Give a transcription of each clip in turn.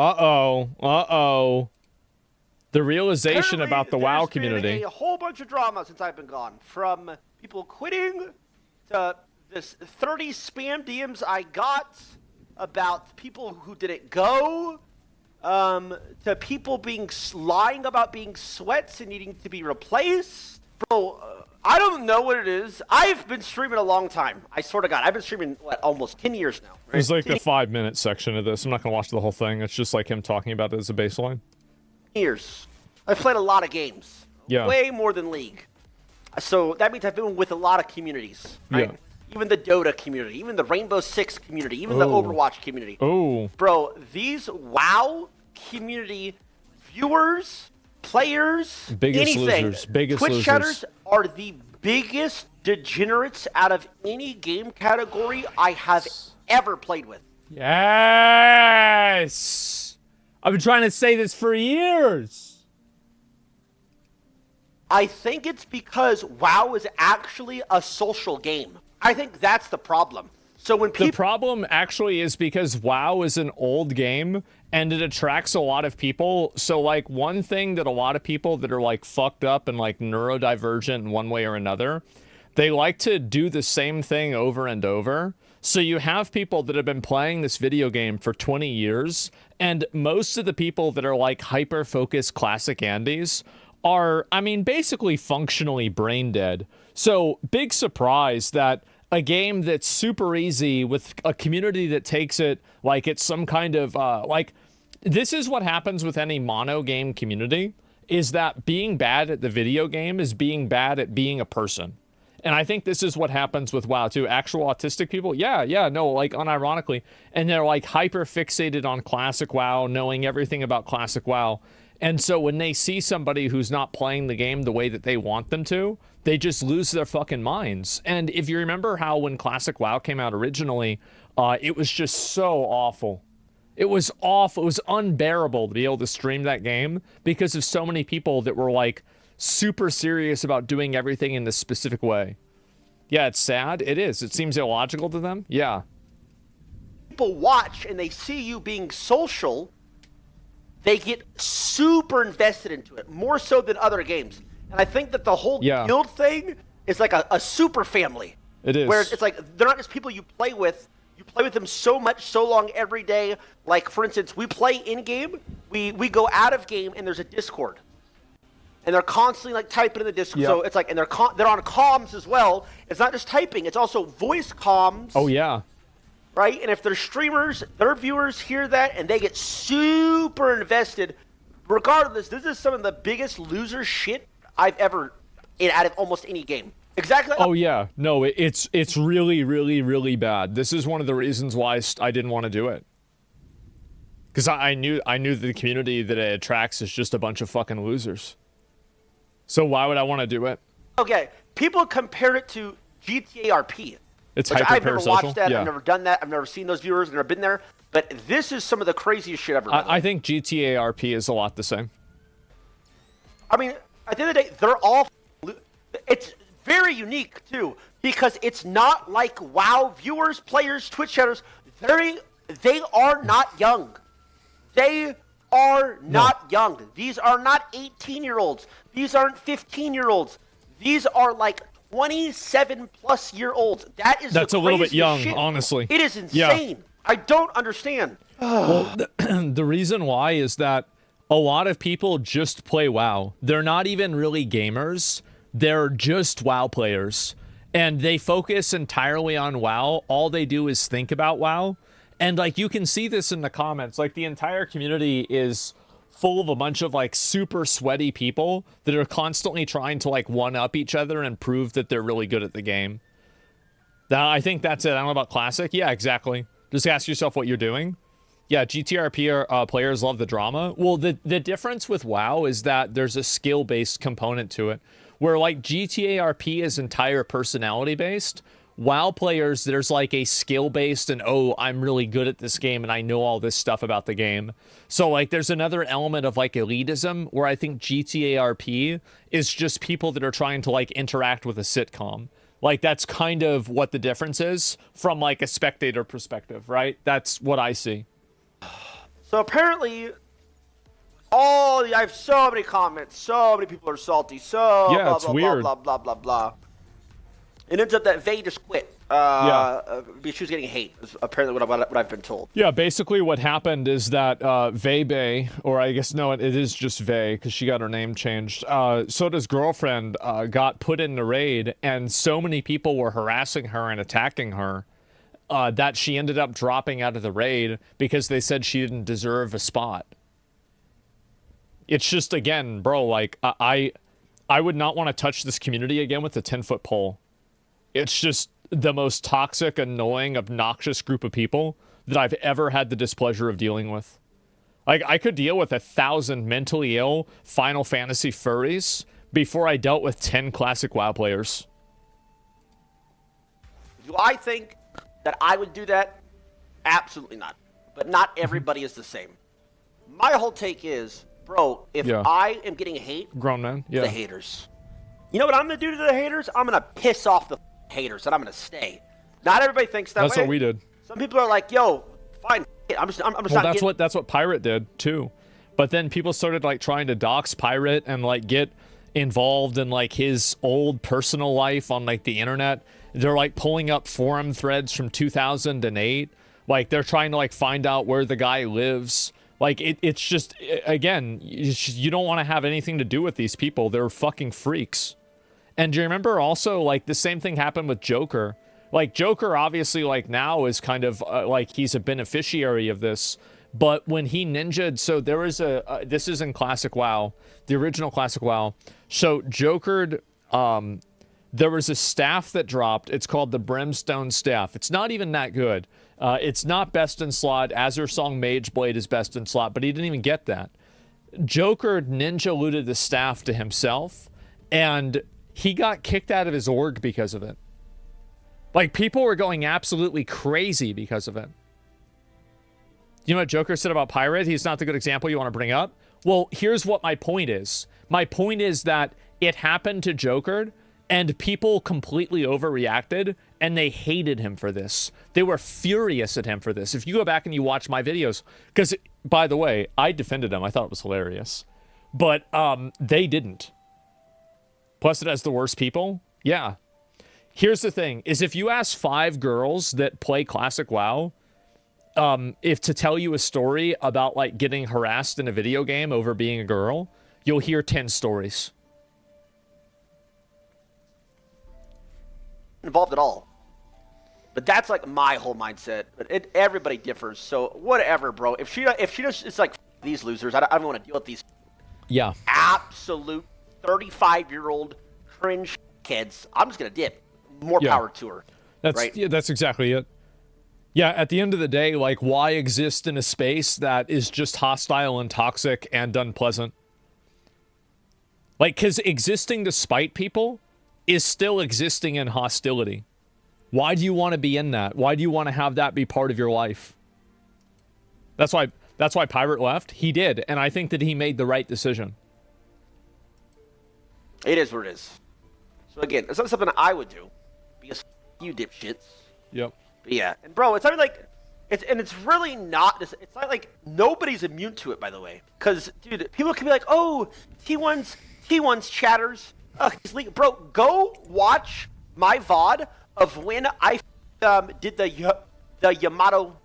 Uh-oh. Uh-oh. The realization Currently, about the WoW community. There's been a whole bunch of drama since I've been gone. From people quitting to this 30 spam DMs I got about people who didn't go, to people lying about being sweats and needing to be replaced. Bro, I don't know what it is. I've been streaming a long time. I swear to God, I've been streaming, what, almost 10 years now. Right? It's like the 5-minute section of this. I'm not going to watch the whole thing. It's just like him talking about it as a baseline. Years. I've played a lot of games. Yeah. Way more than League. So that means I've been with a lot of communities. Right? Yeah. Even the Dota community, even the Rainbow Six community, even the Overwatch community. Oh. Bro, these WoW community viewers, players, biggest anything, losers. Biggest Twitch losers. chatters are the biggest degenerates out of any game category I have ever played with. Yes! I've been trying to say this for years. I think it's because WoW is actually a social game. I think that's the problem. So when people... The problem actually is because WoW is an old game and it attracts a lot of people. So like one thing that a lot of people that are like fucked up and like neurodivergent in one way or another, they like to do the same thing over and over. So you have people that have been playing this video game for 20 years, and most of the people that are like hyper-focused classic Andes are, I mean, basically functionally brain dead. So big surprise that a game that's super easy with a community that takes it like it's some kind of, like, this is what happens with any mono game community, is that being bad at the video game is being bad at being a person. And I think this is what happens with WoW too. Actual autistic people, no, like unironically. And they're like hyper fixated on classic WoW, knowing everything about classic WoW. And so when they see somebody who's not playing the game the way that they want them to, they just lose their fucking minds. And if you remember how when classic WoW came out originally, it was just so awful. It was awful. It was unbearable to be able to stream that game because of so many people that were like super serious about doing everything in this specific way. Yeah, it's sad. It is. It seems illogical to them. Yeah. People watch and they see you being social, they get super invested into it, more so than other games. And I think that the whole guild thing is like a super family. It is. Where it's like, they're not just people you play with them so much, so long, every day. Like, for instance, we play in-game, we go out of game, and there's a Discord. And they're constantly like typing in the Discord. Yep. So it's like, and they're on comms as well. It's not just typing; it's also voice comms. Oh yeah. Right. And if they're streamers, their viewers hear that and they get super invested. Regardless, this is some of the biggest loser shit I've ever out of almost any game. Exactly. Oh yeah. No, it's really, really, really bad. This is one of the reasons why I didn't want to do it. Because I knew the community that it attracts is just a bunch of fucking losers. So why would I want to do it? Okay, people compare it to GTA RP. It's hyper-parasocial. I've never watched that. Yeah. I've never done that. I've never seen those viewers. I've never been there. But this is some of the craziest shit ever. I think GTA RP is a lot the same. I mean, at the end of the day, they're all... It's very unique, too, because it's not like WoW viewers, players, Twitch chatters. They are not young. They are not young. These are not 18-year-olds. These aren't 15-year-olds. These are like 27-plus-year-olds. That's a little bit young, honestly. It is insane. Yeah. I don't understand. Well, the reason why is that a lot of people just play WoW. They're not even really gamers. They're just WoW players. And they focus entirely on WoW. All they do is think about WoW. And, like, you can see this in the comments. Like, the entire community is full of a bunch of, like, super sweaty people that are constantly trying to, like, one-up each other and prove that they're really good at the game. I think that's it. I don't know about Classic. Yeah, exactly. Just ask yourself what you're doing. Yeah, GTRP players love the drama. Well, the difference with WoW is that there's a skill-based component to it. Where, like, GTA-RP is entire personality-based, WoW players, there's like a skill-based and, oh, I'm really good at this game and I know all this stuff about the game. So, like, there's another element of, like, elitism where I think GTA-RP is just people that are trying to, like, interact with a sitcom. Like, that's kind of what the difference is from, like, a spectator perspective, right? That's what I see. So apparently, I have so many comments. So many people are salty. So Yeah, blah, it's blah, weird. blah, blah, blah, blah, blah. It ends up that Vay just quit. Because she was getting hate, is apparently what I've been told. Yeah, basically what happened is that Vay, or I guess no, it is just Vay because she got her name changed. Soda's girlfriend got put in the raid, and so many people were harassing her and attacking her that she ended up dropping out of the raid because they said she didn't deserve a spot. It's just, again, bro, like, I would not want to touch this community again with a 10-foot pole. It's just the most toxic, annoying, obnoxious group of people that I've ever had the displeasure of dealing with. Like, I could deal with 1,000 mentally ill Final Fantasy furries before I dealt with 10 classic WoW players. Do I think that I would do that? Absolutely not. But not everybody is the same. My whole take is, bro, if I am getting hate, grown man, the haters. You know what I'm going to do to the haters? I'm going to piss off the haters, and I'm going to stay. Not everybody thinks that way. That's what we did. Some people are like, yo, fine. I'm just not that's what Pirate did, too. But then people started, like, trying to dox Pirate and, like, get involved in, like, his old personal life on, like, the internet. They're, like, pulling up forum threads from 2008. Like, they're trying to, like, find out where the guy lives. Like, it's just, again, you don't want to have anything to do with these people. They're fucking freaks. And do you remember also, like, the same thing happened with Joker? Like, Joker, obviously, like, now is kind of, like, he's a beneficiary of this. But when he ninja'd, so there was this is in Classic WoW, the original Classic WoW. So Jokered, there was a staff that dropped. It's called the Brimstone Staff. It's not even that good. It's not best in slot. Azure Song Mage Blade is best in slot, but he didn't even get that. Joker ninja looted the staff to himself, and he got kicked out of his org because of it. Like, people were going absolutely crazy because of it. You know what Joker said about Pirate? He's not the good example you want to bring up. Well, here's what my point is. My point is that it happened to Joker, and people completely overreacted, and they hated him for this. They were furious at him for this. If you go back and you watch my videos, because, by the way, I defended him. I thought it was hilarious. But they didn't. Plus, it has the worst people. Yeah. Here's the thing, is if you ask 5 girls that play Classic WoW, if to tell you a story about, like, getting harassed in a video game over being a girl, you'll hear 10 stories. Involved at all. But that's, like, my whole mindset. But everybody differs, so whatever, bro. If she just, it's like, these losers, I don't want to deal with these absolute 35-year-old cringe kids. I'm just going to dip. More power to her. That's exactly it. Yeah, at the end of the day, like, why exist in a space that is just hostile and toxic and unpleasant? Like, because existing to spite people is still existing in hostility. Why do you want to be in that? Why do you want to have that be part of your life? That's why Pirate left. He did, and I think that he made the right decision. It is what it is. So again, it's not something I would do, because you dipshits. Yep. But yeah, and bro, it's not like it's really not. It's not like nobody's immune to it, by the way. Because dude, people can be like, oh, T1's chatters. Bro, go watch my VOD of when I did the Yamato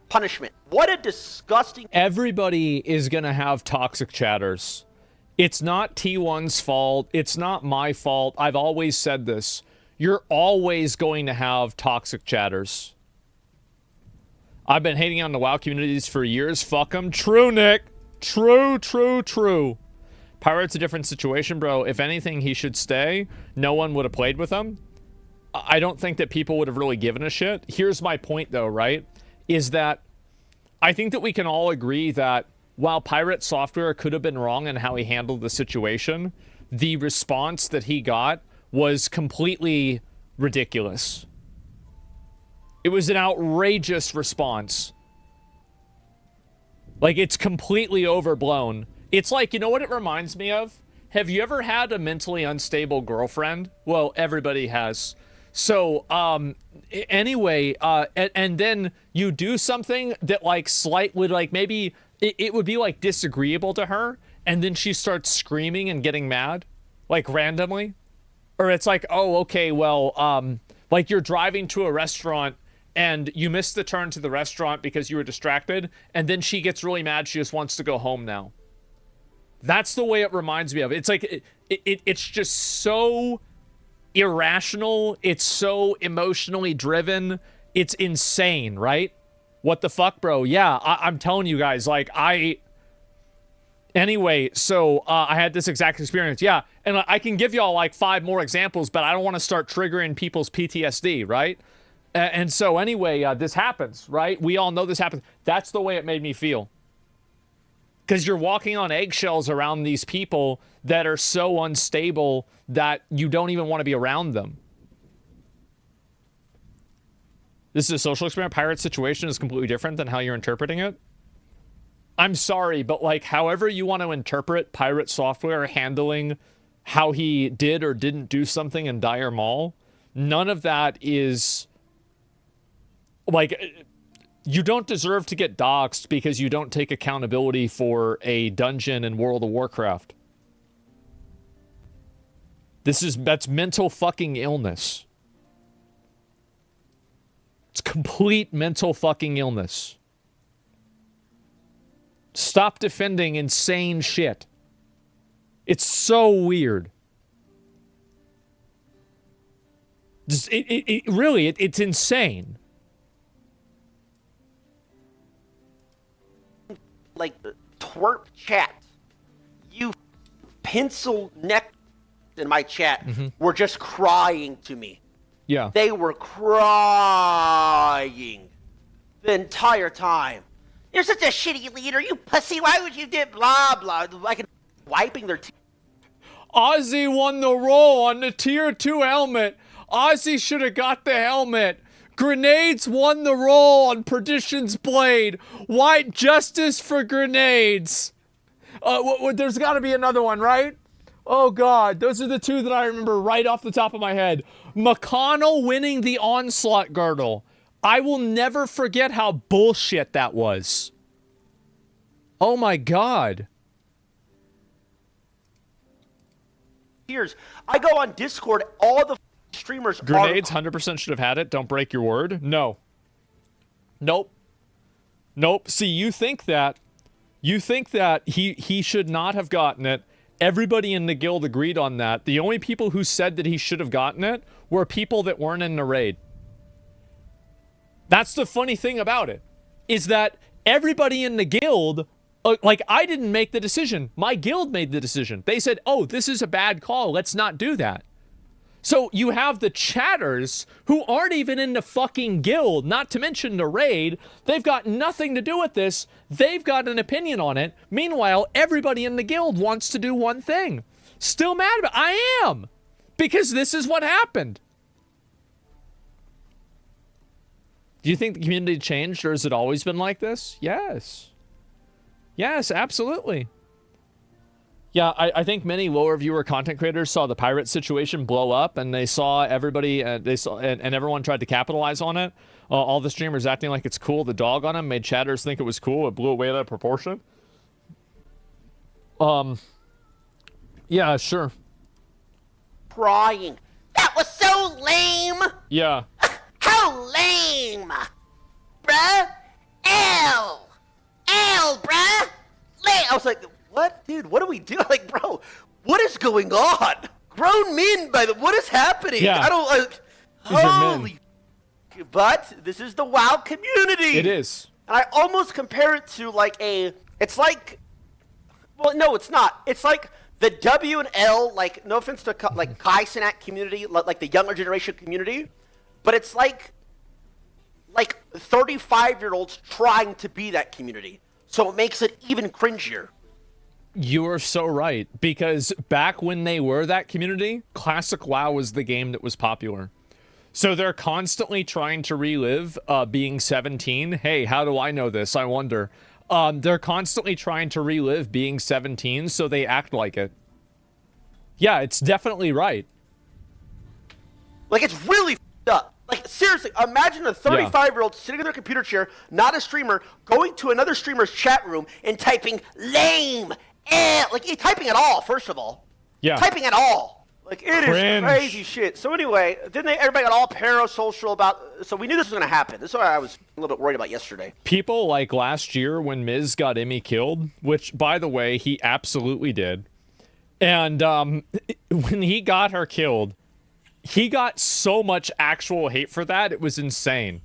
punishment. What a disgusting. Everybody is gonna have toxic chatters. It's not T1's fault. It's not my fault. I've always said this. You're always going to have toxic chatters. I've been hating on the WoW communities for years. Fuck them. True, Nick. True. Pirate's a different situation, bro. If anything, he should stay. No one would have played with him. I don't think that people would have really given a shit. Here's my point, though, right? Is that I think that we can all agree that while Pirate Software could have been wrong in how he handled the situation, the response that he got was completely ridiculous. It was an outrageous response. Like, it's completely overblown. It's like, you know what it reminds me of? Have you ever had a mentally unstable girlfriend? Well, everybody has. So, anyway, and then you do something that like slightly, like maybe it would be like disagreeable to her, and then she starts screaming and getting mad, like randomly. Or it's like, oh, okay, well, like you're driving to a restaurant and you missed the turn to the restaurant because you were distracted, and then she gets really mad. She just wants to go home now. That's the way it reminds me of. It's like, it's just so irrational. It's so emotionally driven. It's insane, right? What the fuck, bro? Yeah, I'm telling you guys, like, Anyway, so I had this exact experience. Yeah, and I can give y'all like 5 more examples, but I don't want to start triggering people's PTSD, right? And so anyway, this happens, right? We all know this happens. That's the way it made me feel. Because you're walking on eggshells around these people that are so unstable that you don't even want to be around them. This is a social experiment. Pirate situation is completely different than how you're interpreting it. I'm sorry, but like however you want to interpret pirate software handling how he did or didn't do something in Dire Mall, none of that is like, you don't deserve to get doxxed because you don't take accountability for a dungeon in World of Warcraft. That's mental fucking illness. It's complete mental fucking illness. Stop defending insane shit. It's so weird. It's insane. Like, twerp chat. You pencil neck in my chat were just crying to me. Yeah. They were crying the entire time. You're such a shitty leader, you pussy. Why would you do blah, blah. Like, wiping their teeth. Ozzy won the role on the tier 2 helmet. Ozzy should have got the helmet. Grenades won the role on Perdition's blade. White justice for grenades. There's got to be another one, right? Oh, God. Those are the 2 that I remember right off the top of my head. McConnell winning the onslaught girdle. I will never forget how bullshit that was. Oh my God. Here's, I go on Discord, all the streamers Grenades 100% should have had it. Don't break your word. No. Nope. Nope. See, you think that he should not have gotten it. Everybody in the guild agreed on that. The only people who said that he should have gotten it were people that weren't in the raid. That's the funny thing about it, is that everybody in the guild, like, I didn't make the decision. My guild made the decision. They said, oh, this is a bad call. Let's not do that. So you have the chatters who aren't even in the fucking guild, not to mention the raid. They've got nothing to do with this. They've got an opinion on it. Meanwhile, everybody in the guild wants to do one thing. Still mad about it. I am. Because this is what happened. Do you think the community changed, or has it always been like this? Yes. Yes, absolutely. Yeah, I think many lower viewer content creators saw the pirate situation blow up, and they saw everybody, and everyone tried to capitalize on it. All the streamers acting like it's cool. The dog on him made chatters think it was cool. It blew away out of proportion. Yeah, sure. crying. That was so lame. Yeah. How lame, bruh. L, bruh. I was like, what, dude? What do we do? Like, bro, what is going on? Grown men, what is happening? Yeah. I don't like. Holy. But this is the WoW community. It is. And I almost compare it to like it's like, well, no, it's not. It's like the W and L, like, no offense to like Kai Cenat community, like the younger generation community, but it's like 35-year-olds trying to be that community. So it makes it even cringier. You are so right, because back when they were that community, Classic WoW was the game that was popular. So they're constantly trying to relive being 17. Hey, how do I know this? I wonder. They're constantly trying to relive being 17, so they act like it. Yeah, it's definitely right. Like, it's really f***ed up. Like, seriously, imagine a 35-year-old sitting in their computer chair, not a streamer, going to another streamer's chat room and typing lame, like, typing at all, first of all. Yeah. Typing at all. Like, it Cringe. is crazy shit. So anyway, then everybody got all parasocial about, so we knew this was going to happen. This is what I was a little bit worried about yesterday. People, like, last year when Miz got Emmy killed, which, by the way, he absolutely did. And when he got her killed, he got so much actual hate for that, it was insane.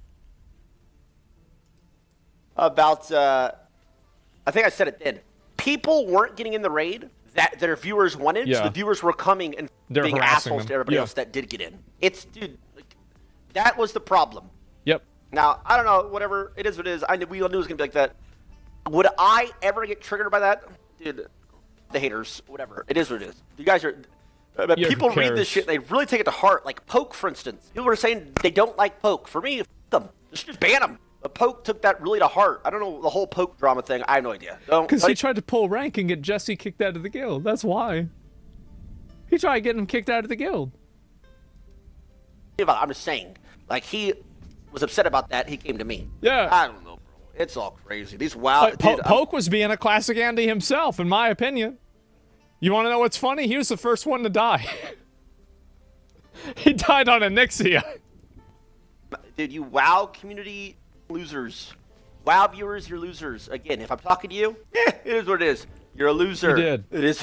About, I think I said it then. People weren't getting in the raid that their viewers wanted, so the viewers were coming and being assholes them. to everybody else that did get in. It's, dude, like, that was the problem. Yep. Now, I don't know, whatever, it is what it is. We knew it was going to be like that. Would I ever get triggered by that? Dude, the haters, whatever. It is what it is. You guys are... people read this shit and they really take it to heart. Like Poke, for instance. People are saying they don't like Poke. For me, f*** them. Just ban them. But Poke took that really to heart. I don't know the whole Poke drama thing. I have no idea. Because he tried to pull rank and get Jesse kicked out of the guild. That's why. He tried to get him kicked out of the guild. I'm just saying. Like, he was upset about that. He came to me. Yeah. I don't know, bro. It's all crazy. These WoW... Poke was being a classic Andy himself, in my opinion. You want to know what's funny? He was the first one to die. He died on Anixia. Dude, you WoW community losers. WoW viewers, you're losers. Again, if I'm talking to you, it is what it is. You're a loser. You did. It is.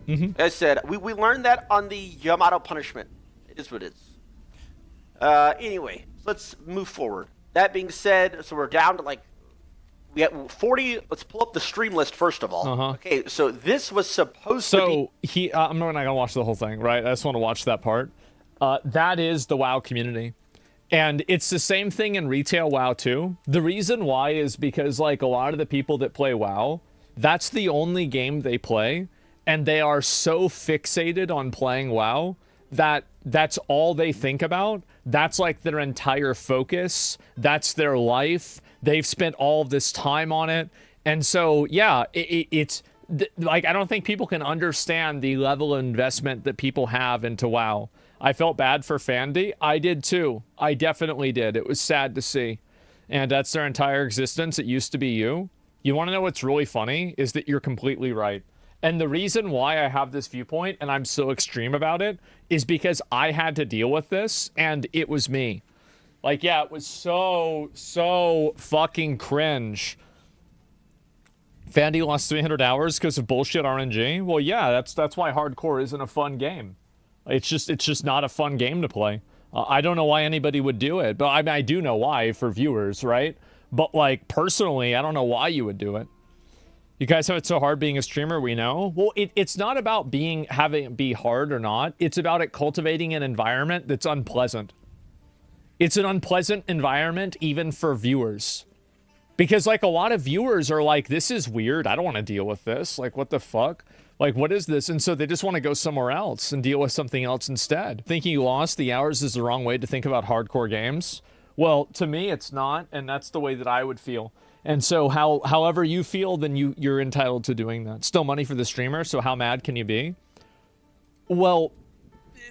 As I said, we learned that on the Yamato punishment. It is what it is. Anyway, let's move forward. That being said, so we're down to like... We got 40. Let's pull up the stream list first of all. Okay, so this was supposed to be. I'm not gonna watch the whole thing, right? I just want to watch that part. That is the WoW community, and it's the same thing in retail WoW too. The reason why is because like a lot of the people that play WoW, that's the only game they play, and they are so fixated on playing WoW that that's all they think about. That's like their entire focus. That's their life. They've spent all of this time on it. And so, yeah, it's like, I don't think people can understand the level of investment that people have into WoW. I felt bad for Fandy. I did too. I definitely did. It was sad to see. And that's their entire existence. It used to be you. You want to know what's really funny is that you're completely right. And the reason why I have this viewpoint and I'm so extreme about it is because I had to deal with this and it was me. Like, yeah, it was so fucking cringe. Fandy lost 300 hours because of bullshit RNG. Well, yeah, that's why hardcore isn't a fun game. It's just not a fun game to play. I don't know why anybody would do it, but I mean, I do know why for viewers, right? But like personally, I don't know why you would do it. You guys have it so hard being a streamer, we know. Well, it's not about having it be hard or not. It's about it cultivating an environment that's unpleasant. It's an unpleasant environment even for viewers. Because like a lot of viewers are like, this is weird. I don't want to deal with this. Like, what the fuck? Like, what is this? And so they just want to go somewhere else and deal with something else instead. Thinking you lost the hours is the wrong way to think about hardcore games. Well, to me, it's not. And that's the way that I would feel. And so however you feel, then you're entitled to doing that. Still money for the streamer. So how mad can you be? Well,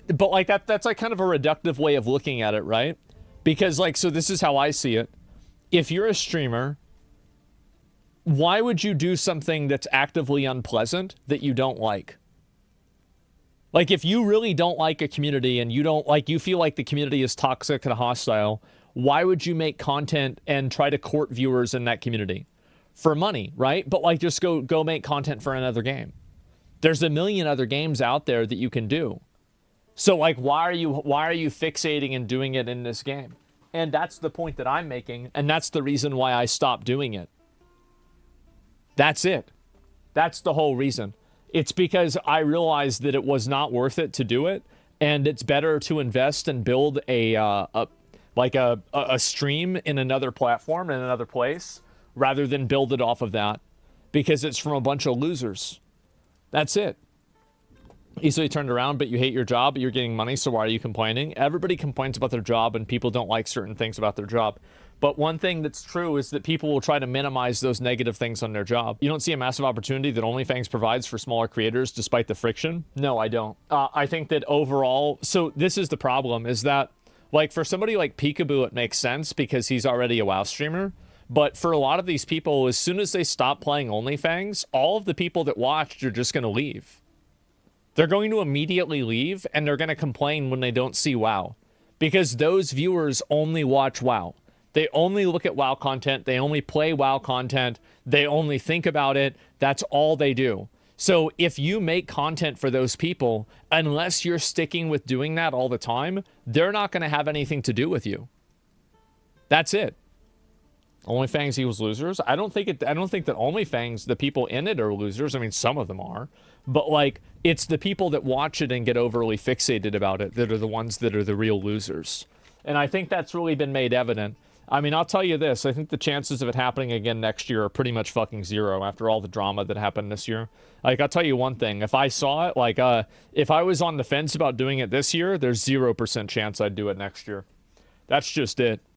but like that's like kind of a reductive way of looking at it, right? Because like, so this is how I see it. If you're a streamer, why would you do something that's actively unpleasant that you don't like? Like if you really don't like a community and you feel like the community is toxic and hostile, why would you make content and try to court viewers in that community? For money, right? But like just go make content for another game. There's a million other games out there that you can do. So like, why are you fixating and doing it in this game? And that's the point that I'm making, and that's the reason why I stopped doing it. That's it. That's the whole reason. It's because I realized that it was not worth it to do it, and it's better to invest and build a stream in another platform, in another place, rather than build it off of that, because it's from a bunch of losers. That's it. Easily turned around, but you hate your job, but you're getting money, so why are you complaining? Everybody complains about their job, and people don't like certain things about their job. But one thing that's true is that people will try to minimize those negative things on their job. You don't see a massive opportunity that OnlyFans provides for smaller creators despite the friction? No, I don't. I think that overall, so this is the problem, is that like for somebody like Peekaboo, it makes sense because he's already a WoW streamer. But for a lot of these people, as soon as they stop playing OnlyFans, all of the people that watched are just going to leave. They're going to immediately leave, and they're going to complain when they don't see WoW. Because those viewers only watch WoW. They only look at WoW content. They only play WoW content. They only think about it. That's all they do. So if you make content for those people, unless you're sticking with doing that all the time, they're not going to have anything to do with you. That's it. OnlyFans equals losers. I don't think that OnlyFans, the people in it, are losers. I mean, some of them are, but like it's the people that watch it and get overly fixated about it that are the ones that are the real losers. And I think that's really been made evident. I mean, I'll tell you this. I think the chances of it happening again next year are pretty much fucking zero after all the drama that happened this year. Like, I'll tell you one thing. If I saw it, like, if I was on the fence about doing it this year, there's 0% chance I'd do it next year. That's just it.